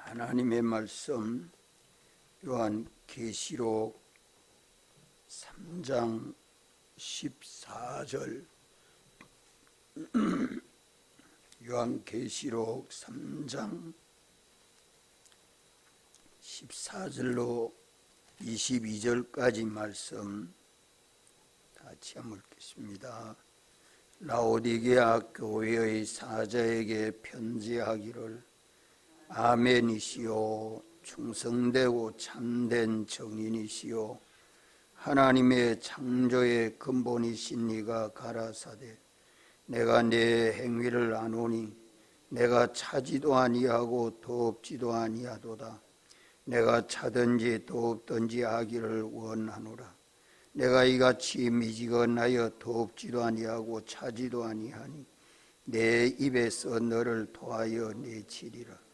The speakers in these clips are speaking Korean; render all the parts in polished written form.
하나님의 말씀 요한계시록 3장 14절 요한계시록 3장 14절로 22절까지 말씀 같이 한번 읽겠습니다. 라오디게아 교회의 사자에게 편지하기를 아멘이시오. 충성되고 참된 정인이시오. 하나님의 창조의 근본이신 이가 가라사대 내가 내 행위를 아노니 내가 차지도 아니하고 더없지도 아니하도다. 내가 차든지 더없든지 하기를 원하노라. 내가 이같이 미지근하여 더없지도 아니하고 차지도 아니하니 내 입에서 너를 토하여 내치리라.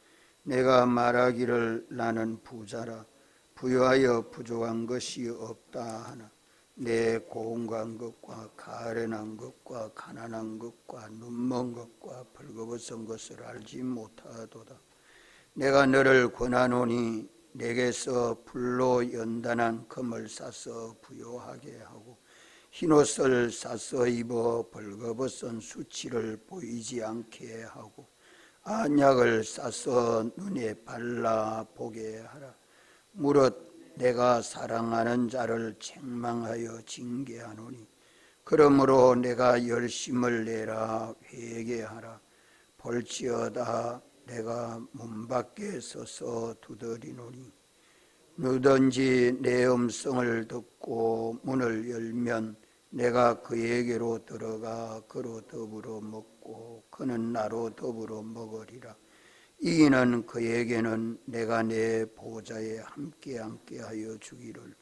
내가 말하기를 나는 부자라 부유하여 부족한 것이 없다 하나 내 고운한 것과 가련한 것과 가난한 것과 눈먼 것과 벌거벗은 것을 알지 못하도다. 내가 너를 권하노니 내게서 불로 연단한 금을 싸서 부요하게 하고 흰옷을 싸서 입어 벌거벗은 수치를 보이지 않게 하고 안약을 싸서 눈에 발라 보게 하라. 무릇 내가 사랑하는 자를 책망하여 징계하노니 그러므로 내가 열심을 내라 회개하라. 볼지어다 내가 문 밖에 서서 두드리노니 누든지 내 음성을 듣고 문을 열면 내가 그에게로 들어가 그로 더불어 먹고 그는 나로 더불어 먹으리라. 이기는 그에게는 내가 내 보좌에 함께 하여 주기를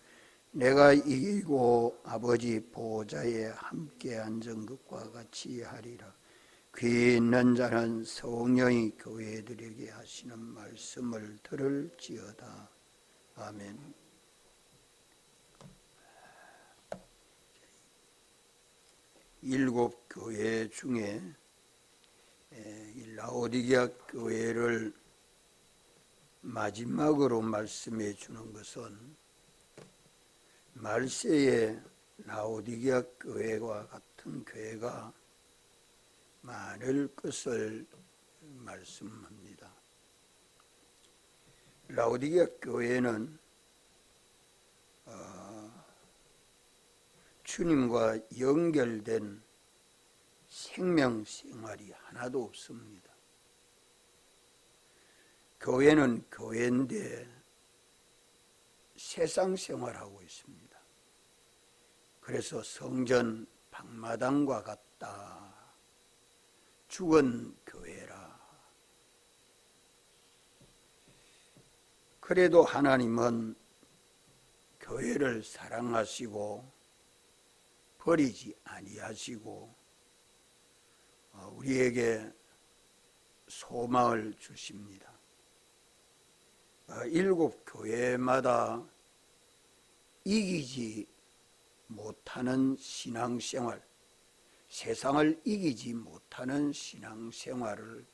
내가 이기고 아버지 보좌에 함께 앉은 것과 같이 하리라. 귀 있는 자는 성령이 교회들에게 하시는 말씀을 들을지어다. 아멘. 일곱 교회 중에 이 라오디게아 교회를 마지막으로 말씀해 주는 것은 말세에 라오디게아 교회와 같은 교회가 많을 것을 말씀합니다. 라오디게아 교회는 주님과 연결된 생명 생활이 하나도 없습니다. 교회는 교회인데 세상 생활하고 있습니다. 그래서 성전 방마당과 같다. 죽은 교회라. 그래도 하나님은 교회를 사랑하시고 버리지 아니하시고 우리에게 소망을 주십니다. 일곱 교회마다 이기지 못하는 신앙생활, 세상을 이기지 못하는 신앙생활을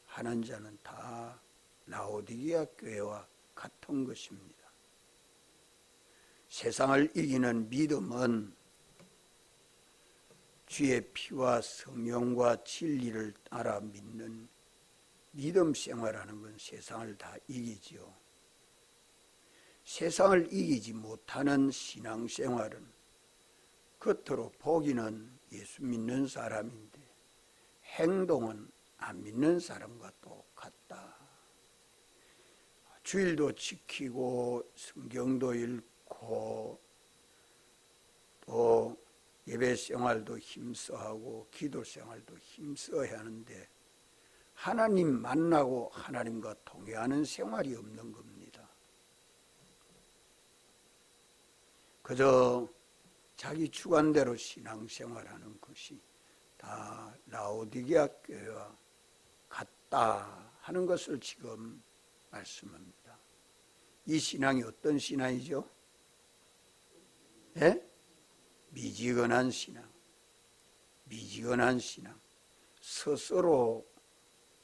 하는 자는 다 라오디게아 교회와 같은 것입니다. 세상을 이기는 믿음은 주의 피와 성령과 진리를 따라 믿는 믿음 생활하는 건 세상을 다 이기지요. 세상을 이기지 못하는 신앙생활은 겉으로 보기는 예수 믿는 사람인데 행동은 안 믿는 사람과 똑같다. 주일도 지키고 성경도 읽고 또 예배 생활도 힘써하고 기도 생활도 힘써야 하는데 하나님 만나고 하나님과 동행하는 생활이 없는 겁니다. 그저 자기 주관대로 신앙생활하는 것이 다 라오디게아 교회와 같다 하는 것을 지금 말씀합니다. 이 신앙이 어떤 신앙이죠? 예? 미지근한 신앙, 스스로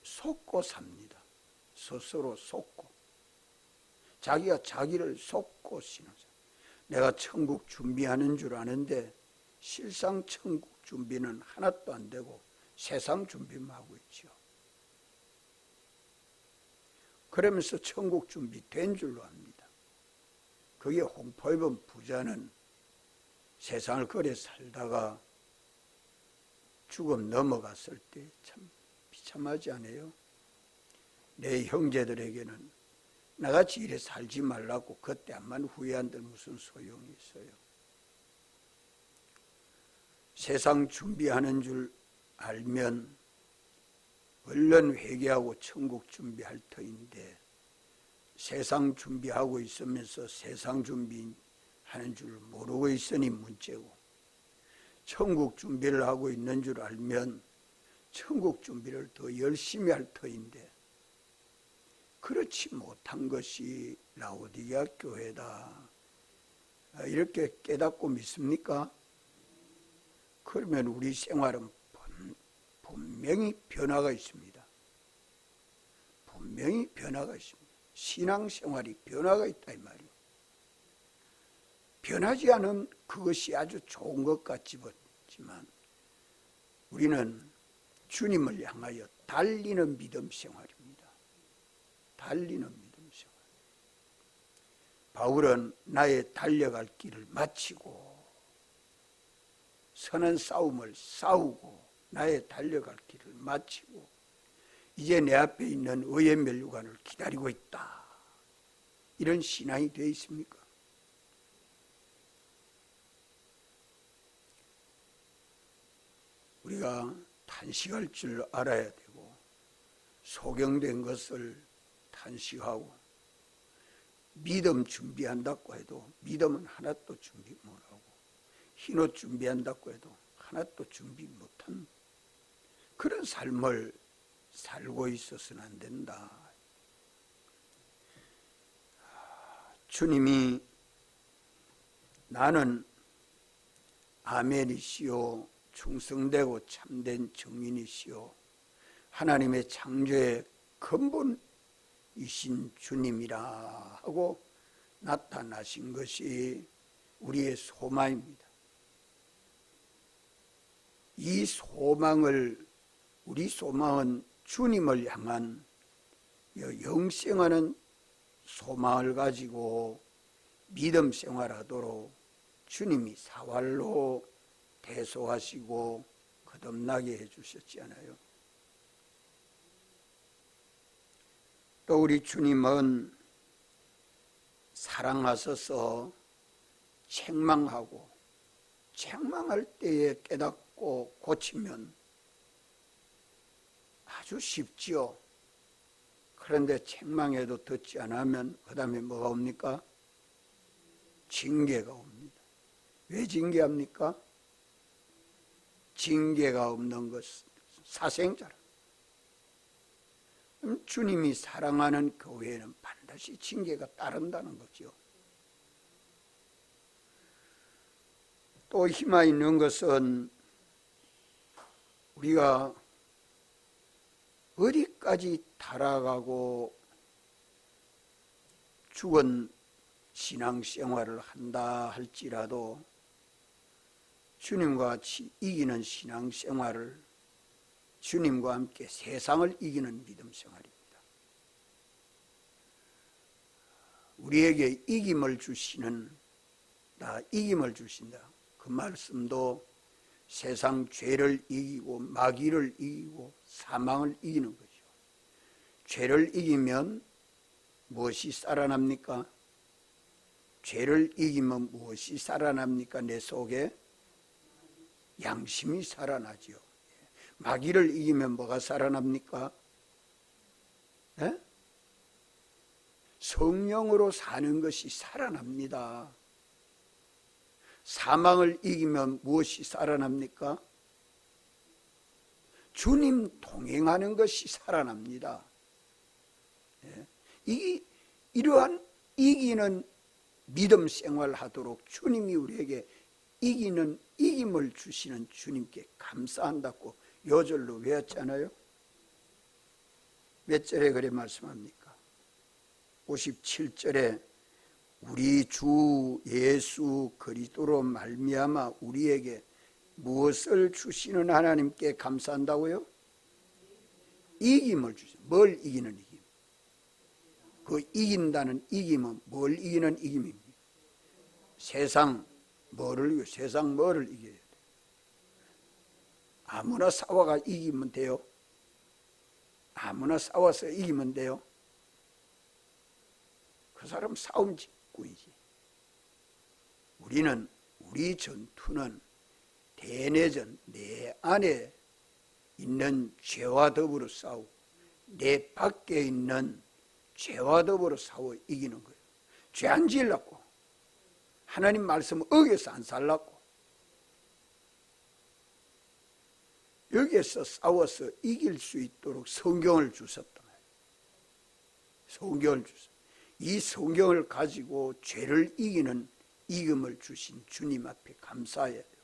속고 삽니다. 스스로 속고 자기가 자기를 속고 신앙생활. 내가 천국 준비하는 줄 아는데 실상 천국 준비는 하나도 안 되고 세상 준비만 하고 있죠. 그러면서 천국 준비 된 줄로 압니다. 그게 홍포입은 부자는 세상을 그래 살다가 죽음 넘어갔을 때 참 비참하지 않아요? 내 형제들에게는 나같이 이래 살지 말라고 그때 암만 후회한들 무슨 소용이 있어요? 세상 준비하는 줄 알면 얼른 회개하고 천국 준비할 터인데 세상 준비하고 있으면서 세상 준비하는 줄 모르고 있으니 문제고, 천국 준비를 하고 있는 줄 알면 천국 준비를 더 열심히 할 터인데 그렇지 못한 것이 라오디게아 교회다. 이렇게 깨닫고 믿습니까? 그러면 우리 생활은 분명히 변화가 있습니다. 분명히 변화가 있습니다. 신앙생활이 변화가 있다 이 말이에요. 변하지 않은 그것이 아주 좋은 것 같지만 우리는 주님을 향하여 달리는 믿음 생활입니다. 달리는 믿음 생활. 바울은 나의 달려갈 길을 마치고 선한 싸움을 싸우고 나의 달려갈 길을 마치고 이제 내 앞에 있는 의의 면류관을 기다리고 있다. 이런 신앙이 되어 있습니까? 우리가 탄식할 줄 알아야 되고 소경된 것을 탄식하고 믿음 준비한다고 해도 믿음은 하나도 준비 못하고 흰옷 준비한다고 해도 하나도 준비 못한 그런 삶을 살고 있어서는 안 된다. 주님이 나는 아멘이시오 충성되고 참된 증인이시오 하나님의 창조의 근본이신 주님이라 하고 나타나신 것이 우리의 소망입니다. 이 소망을 우리 소망은 주님을 향한 영생하는 소망을 가지고 믿음 생활하도록 주님이 사활로 대소하시고 거듭나게 해주셨지 않아요? 또 우리 주님은 사랑하셔서 책망하고 책망할 때에 깨닫고 고치면 아주 쉽지요. 그런데 책망해도 듣지 않으면 그 다음에 뭐가 옵니까? 징계가 옵니다. 왜 징계합니까? 징계가 없는 것 사생자라. 그럼 주님이 사랑하는 교회에는 반드시 징계가 따른다는 거죠. 또 희망 있는 것은 우리가 어디까지 타락하고 죽은 신앙생활을 한다 할지라도 주님과 같이 이기는 신앙생활을 주님과 함께 세상을 이기는 믿음 생활입니다. 우리에게 이김을 주시는 나 이김을 주신다. 그 말씀도 세상 죄를 이기고 마귀를 이기고 사망을 이기는 거죠. 죄를 이기면 무엇이 살아납니까? 죄를 이기면 무엇이 살아납니까? 내 속에 양심이 살아나죠. 마귀를 이기면 뭐가 살아납니까? 네? 성령으로 사는 것이 살아납니다. 사망을 이기면 무엇이 살아납니까? 주님 동행하는 것이 살아납니다. 이러한 이기는 믿음 생활하도록 주님이 우리에게 이기는 이김을 주시는 주님께 감사한다고 요절로 외웠잖아요. 몇 절에 그래 말씀합니까? 57절에 우리 주 예수 그리스도로 말미암아 우리에게 무엇을 주시는 하나님께 감사한다고요? 이김을 주세요. 뭘 이기는 이김? 그 이긴다는 이김은 뭘 이기는 이김입니까? 세상 뭐를 이겨야 돼? 아무나 싸워가 이기면 돼요? 아무나 싸워서 이기면 돼요? 그 사람 싸움 짓고이지. 우리 전투는 대내전, 내 안에 있는 죄와 더불어 싸우고 내 밖에 있는 죄와 더불어 싸워 이기는 거예요. 죄 안 지으려고, 하나님 말씀 어겨서 안 살라고, 여기에서 싸워서 이길 수 있도록 성경을 주셨다. 성경을 주셨다. 이 성경을 가지고 죄를 이기는 이김을 주신 주님 앞에 감사해야 돼요.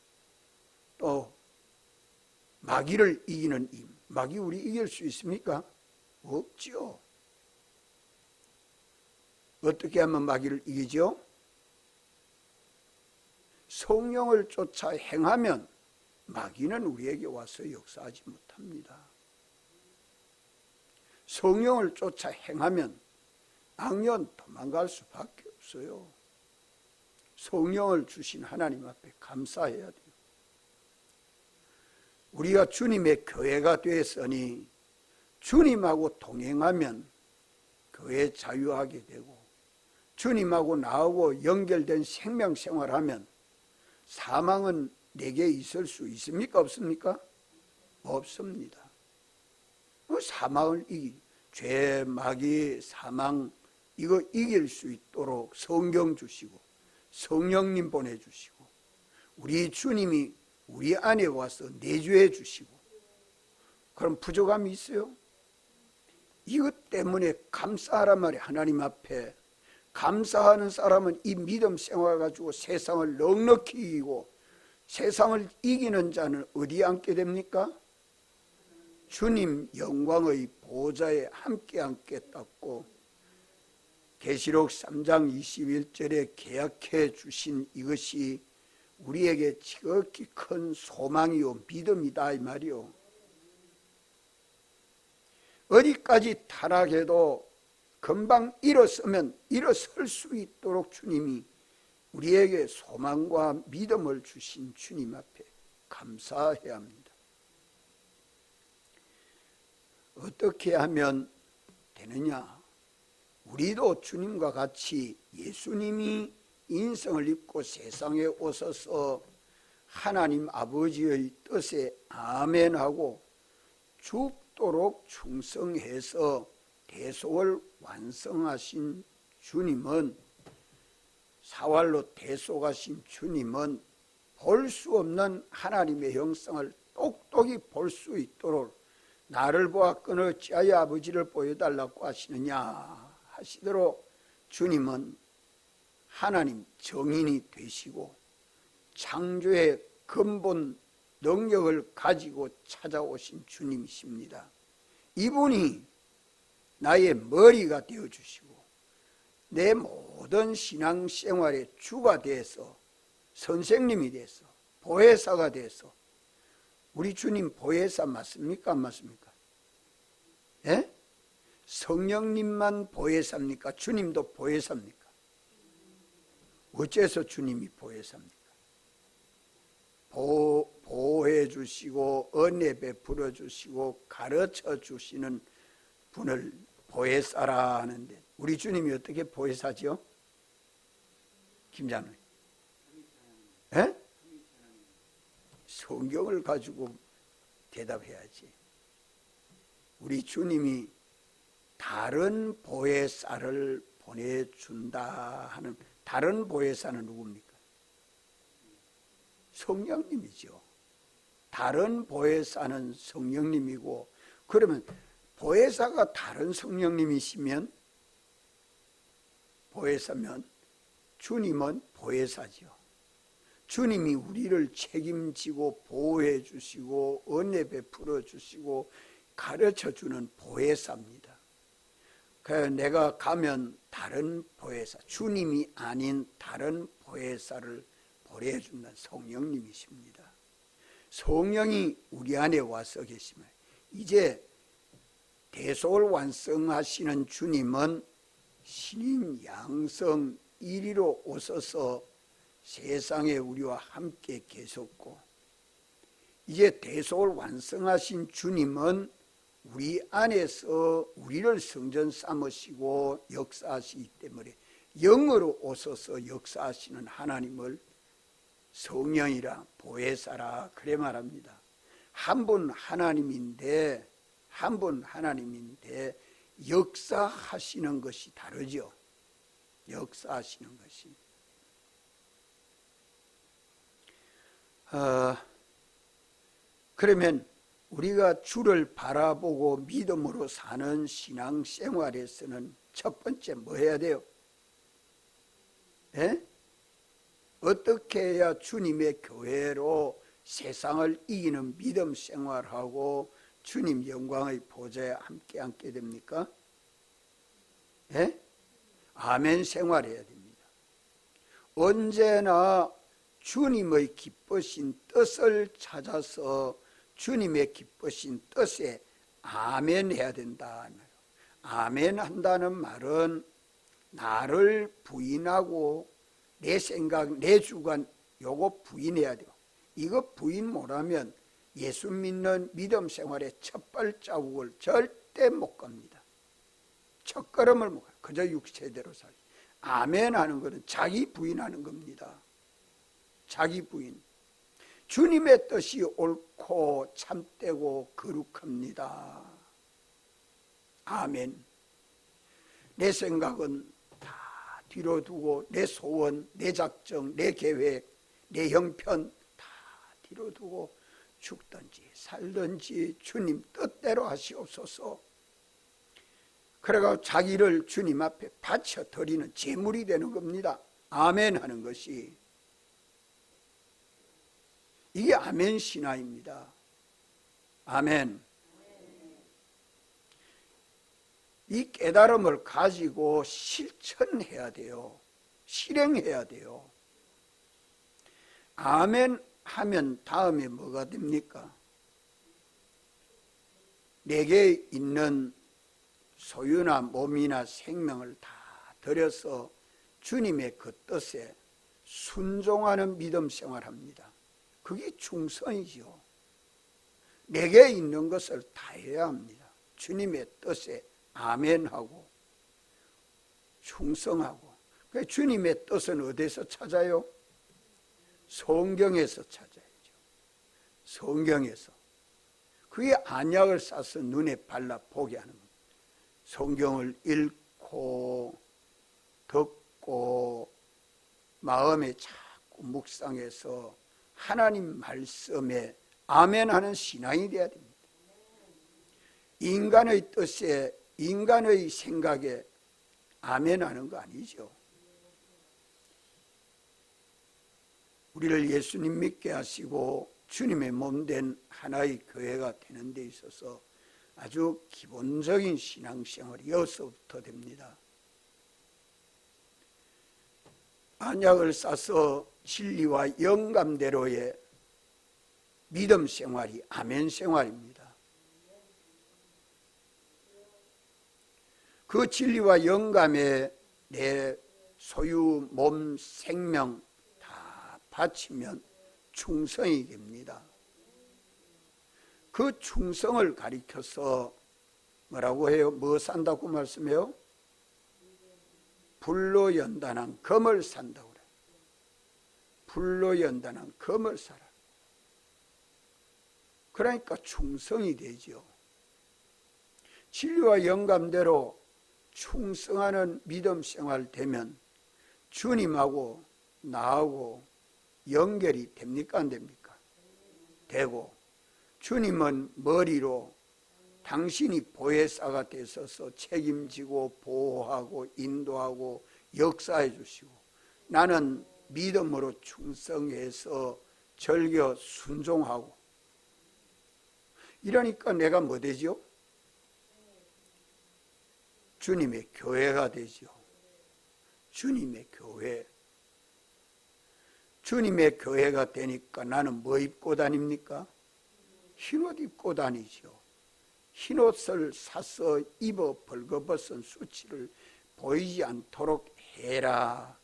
또 마귀를 이기는 힘, 마귀 우리 이길 수 있습니까? 없죠. 어떻게 하면 마귀를 이기죠? 성령을 쫓아 행하면 마귀는 우리에게 와서 역사하지 못합니다. 성령을 쫓아 행하면 악년 도망갈 수밖에 없어요. 성령을 주신 하나님 앞에 감사해야 돼요. 우리가 주님의 교회가 되었으니 주님하고 동행하면 교회 자유하게 되고, 주님하고 나하고 연결된 생명생활하면 사망은 내게 있을 수 있습니까? 없습니까? 없습니다. 사망을 죄, 마귀, 사망 이거 이길 수 있도록 성경 주시고 성령님 보내주시고 우리 주님이 우리 안에 와서 내주해 주시고, 그럼 부족함이 있어요? 이것 때문에 감사하란 말이에요. 하나님 앞에 감사하는 사람은 이 믿음 생활 가지고 세상을 넉넉히 이기고, 세상을 이기는 자는 어디에 앉게 됩니까? 주님 영광의 보좌에 함께 앉겠다고 계시록 3장 21절에 계약해 주신 이것이 우리에게 지극히 큰 소망이요 믿음이다 이 말이요. 어디까지 타락해도 금방 일어서면 일어설 수 있도록 주님이 우리에게 소망과 믿음을 주신 주님 앞에 감사해야 합니다. 어떻게 하면 되느냐? 우리도 주님과 같이 예수님이 인성을 입고 세상에 오셔서 하나님 아버지의 뜻에 아멘하고 죽도록 충성해서 대속을 완성하신 주님은, 사활로 대속하신 주님은 볼 수 없는 하나님의 형상을 똑똑히 볼 수 있도록 나를 보았거늘 어찌하여 아버지를 보여달라고 하시느냐 하시도록 주님은 하나님 정인이 되시고 창조의 근본 능력을 가지고 찾아오신 주님이십니다. 이분이 나의 머리가 되어주시고 내 모든 신앙생활의 주가 돼서 선생님이 돼서 보혜사가 돼서, 우리 주님 보혜사 맞습니까? 안 맞습니까? 예? 성령님만 보혜사입니까? 주님도 보혜사입니까? 어째서 주님이 보혜사입니까? 보호해 주시고 은혜 베풀어 주시고 가르쳐 주시는 분을 보혜사라 하는데, 우리 주님이 어떻게 보혜사죠? 김장로님, 예? 성경을 가지고 대답해야지. 우리 주님이 다른 보혜사를 보내준다 하는 다른 보혜사는 누굽니까? 성령님이죠. 다른 보혜사는 성령님이고, 그러면 보혜사가 다른 성령님이시면, 보혜사면 주님은 보혜사죠. 주님이 우리를 책임지고 보호해 주시고 은혜 베풀어 주시고 가르쳐 주는 보혜사입니다. 그래서 내가 가면 다른 보혜사, 주님이 아닌 다른 보혜사를 보내준다는 성령님이십니다. 성령이 우리 안에 와서 계시면 이제 대속을 완성하시는 주님은 신인 양성 이리로 오셔서 세상에 우리와 함께 계셨고, 이제 대속을 완성하신 주님은 우리 안에서 우리를 성전 삼으시고 역사하시기 때문에 영으로 오셔서 역사하시는 하나님을 성령이라 보혜사라 그래 말합니다. 한 분 하나님인데 역사하시는 것이 다르죠. 역사하시는 것이. 그러면 우리가 주를 바라보고 믿음으로 사는 신앙생활에서는 첫 번째 뭐 해야 돼요? 예? 어떻게 해야 주님의 교회로 세상을 이기는 믿음 생활하고 주님 영광의 보좌에 함께 앉게 됩니까? 예? 아멘 생활해야 됩니다. 언제나 주님의 기쁘신 뜻을 찾아서 주님의 기쁘신 뜻에 아멘 해야 된다. 아멘 한다는 말은 나를 부인하고 내 생각, 내 주관 요거 부인해야 돼요. 이거 부인 못하면 예수 믿는 믿음 생활의 첫 발자국을 절대 못 갑니다. 첫 걸음을 못 가요. 그저 육체대로 살기. 아멘 하는 것은 자기 부인하는 겁니다. 자기 부인. 주님의 뜻이 옳고 참되고 거룩합니다. 아멘. 내 생각은 다 뒤로 두고 내 소원, 내 작정, 내 계획, 내 형편 다 뒤로 두고 죽든지 살든지 주님 뜻대로 하시옵소서. 그래가 자기를 주님 앞에 바쳐 드리는 제물이 되는 겁니다. 아멘 하는 것이. 이게 아멘 신화입니다. 아멘. 이 깨달음을 가지고 실천해야 돼요. 실행해야 돼요. 아멘 하면 다음에 뭐가 됩니까? 내게 있는 소유나 몸이나 생명을 다 들여서 주님의 그 뜻에 순종하는 믿음 생활합니다. 그게 충성이죠. 내게 있는 것을 다해야 합니다. 주님의 뜻에 아멘하고 충성하고. 주님의 뜻은 어디서 찾아요? 성경에서 찾아야죠. 성경에서. 그게 안약을 싸서 눈에 발라 보게 하는 겁니다. 성경을 읽고 듣고 마음에 자꾸 묵상해서 하나님 말씀에 아멘하는 신앙이 되어야 됩니다. 인간의 뜻에 인간의 생각에 아멘하는 거 아니죠. 우리를 예수님 믿게 하시고 주님의 몸된 하나의 교회가 되는 데 있어서 아주 기본적인 신앙생활이 여기서부터 됩니다. 안약을 싸서 진리와 영감대로의 믿음 생활이 아멘 생활입니다. 그 진리와 영감에 내 소유, 몸, 생명 다 바치면 충성이 됩니다. 그 충성을 가리켜서 뭐라고 해요? 뭐 산다고 말씀해요? 불로 연단한 검을 산다고 그래요. 불로 연단한 검을 사라. 그러니까 충성이 되죠. 진리와 영감대로 충성하는 믿음 생활 되면 주님하고 나하고 연결이 됩니까? 안 됩니까? 되고, 주님은 머리로 당신이 보혜사가 되셔서 책임지고 보호하고 인도하고 역사해 주시고, 나는 믿음으로 충성해서 절겨 순종하고, 이러니까 내가 뭐 되죠? 주님의 교회가 되죠. 주님의 교회. 주님의 교회가 되니까 나는 뭐 입고 다닙니까? 흰옷 입고 다니죠. 흰옷을 사서 입어 벌거벗은 수치를 보이지 않도록 해라.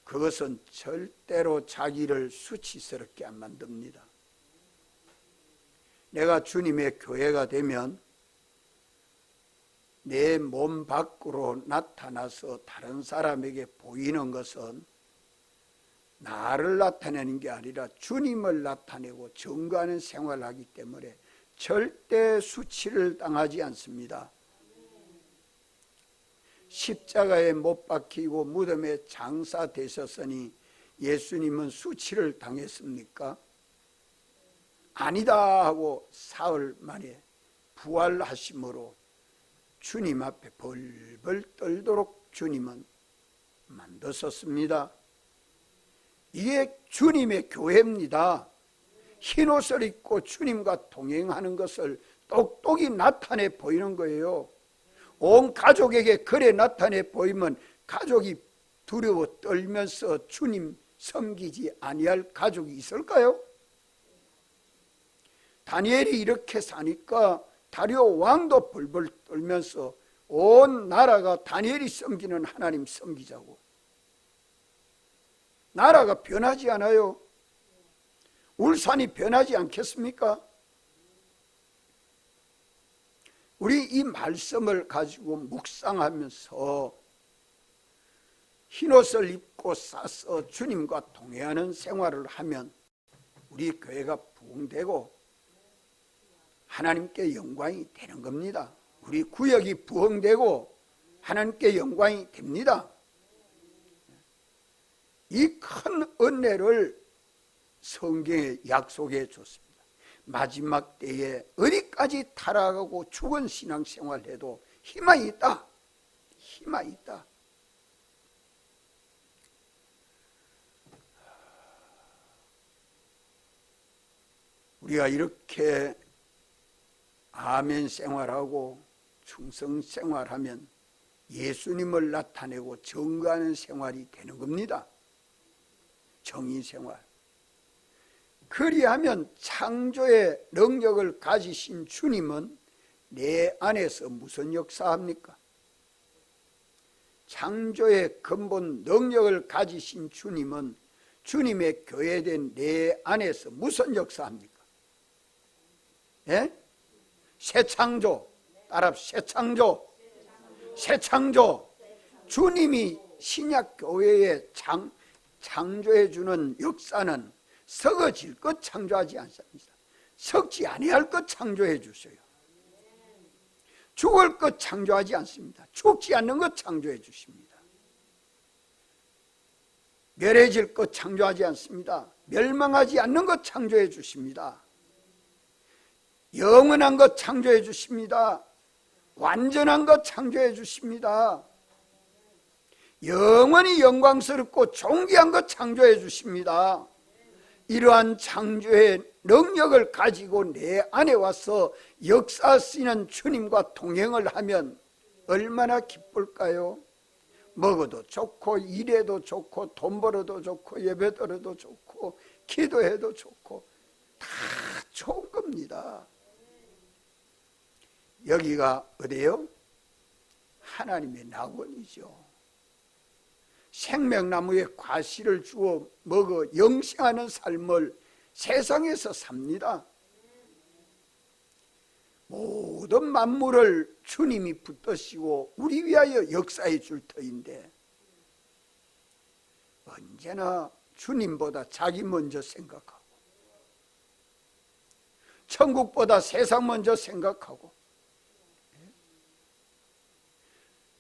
그것은 절대로 자기를 수치스럽게 안 만듭니다. 내가 주님의 교회가 되면 내 몸 밖으로 나타나서 다른 사람에게 보이는 것은 나를 나타내는 게 아니라 주님을 나타내고 증거하는 생활을 하기 때문에 절대 수치를 당하지 않습니다. 십자가에 못 박히고 무덤에 장사되셨으니 예수님은 수치를 당했습니까? 아니다 하고 사흘 만에 부활하심으로 주님 앞에 벌벌 떨도록 주님은 만드셨습니다. 이게 주님의 교회입니다. 흰옷을 입고 주님과 동행하는 것을 똑똑히 나타내 보이는 거예요. 온 가족에게 그래 나타내 보이면 가족이 두려워 떨면서 주님 섬기지 아니할 가족이 있을까요? 다니엘이 이렇게 사니까 다리오 왕도 벌벌 떨면서 온 나라가 다니엘이 섬기는 하나님 섬기자고. 나라가 변하지 않아요. 울산이 변하지 않겠습니까? 우리 이 말씀을 가지고 묵상하면서 흰옷을 입고 싸서 주님과 동행하는 생활을 하면 우리 교회가 부흥되고 하나님께 영광이 되는 겁니다. 우리 구역이 부흥되고 하나님께 영광이 됩니다. 이 큰 은혜를 성경에 약속해 줬습니다. 마지막 때에 어디까지 타락하고 죽은 신앙생활해도 희망이 있다. 희망이 있다. 우리가 이렇게 아멘 생활하고 충성 생활하면 예수님을 나타내고 증거하는 생활이 되는 겁니다. 정의 생활. 그리하면 창조의 능력을 가지신 주님은 내 안에서 무슨 역사합니까? 창조의 근본 능력을 가지신 주님은 주님의 교회된 내 안에서 무슨 역사합니까? 예? 새 창조. 따라 새 창조. 새 창조. 주님이 신약 교회에 창조해 주는 역사는 썩어질 것 창조하지 않습니다. 썩지 아니할 것 창조해 주셔요. 죽을 것 창조하지 않습니다. 죽지 않는 것 창조해 주십니다. 멸해질 것 창조하지 않습니다. 멸망하지 않는 것 창조해 주십니다. 영원한 것 창조해 주십니다. 완전한 것 창조해 주십니다. 영원히 영광스럽고 존귀한 것 창조해 주십니다. 이러한 창조의 능력을 가지고 내 안에 와서 역사하시는 주님과 동행을 하면 얼마나 기쁠까요? 먹어도 좋고 일해도 좋고 돈 벌어도 좋고 예배 드려도 좋고 기도해도 좋고 다 좋은 겁니다. 여기가 어디예요? 하나님의 낙원이죠. 생명나무에 과실을 주어 먹어 영생하는 삶을 세상에서 삽니다. 모든 만물을 주님이 붙드시고 우리 위하여 역사해 줄 터인데 언제나 주님보다 자기 먼저 생각하고 천국보다 세상 먼저 생각하고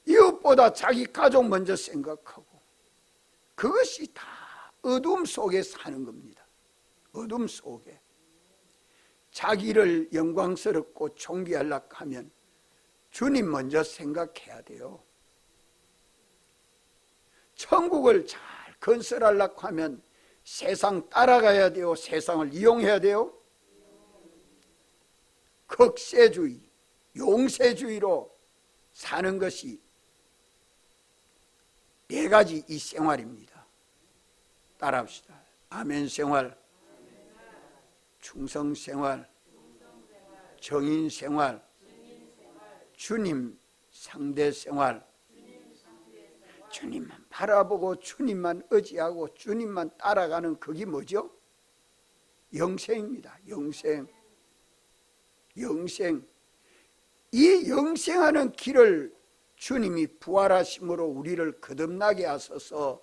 이웃보다 자기 가족 먼저 생각하고 그것이 다 어둠 속에 사는 겁니다. 어둠 속에 자기를 영광스럽고 존귀하려고 하면 주님 먼저 생각해야 돼요. 천국을 잘 건설하려고 하면 세상 따라가야 돼요? 세상을 이용해야 돼요? 극세주의, 용세주의로 사는 것이 네 가지 이 생활입니다. 따라합시다. 아멘 생활, 충성 생활, 정인 생활, 주님 상대 생활. 주님만 바라보고 주님만 의지하고 주님만 따라가는 그게 뭐죠? 영생입니다. 영생. 영생. 이 영생하는 길을 주님이 부활하심으로 우리를 거듭나게 하소서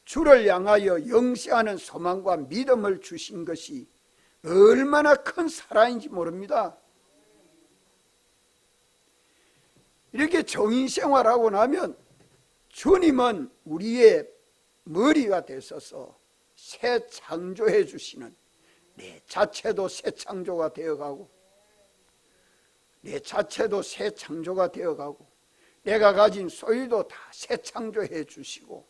주를 향하여 영생하는 소망과 믿음을 주신 것이 얼마나 큰 사랑인지 모릅니다. 이렇게 정인생활하고 나면 주님은 우리의 머리가 되셔서 새 창조해 주시는, 내 자체도 새 창조가 되어가고 내 자체도 새 창조가 되어가고 내가 가진 소유도 다 새 창조해 주시고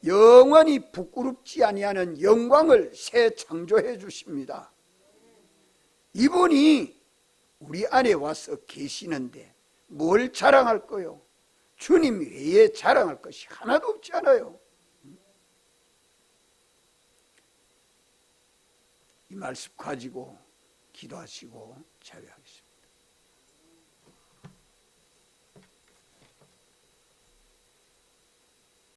영원히 부끄럽지 아니하는 영광을 새 창조해 주십니다. 이분이 우리 안에 와서 계시는데 뭘 자랑할 거요? 주님 외에 자랑할 것이 하나도 없지 않아요. 이 말씀 가지고 기도하시고 자유하겠습니다.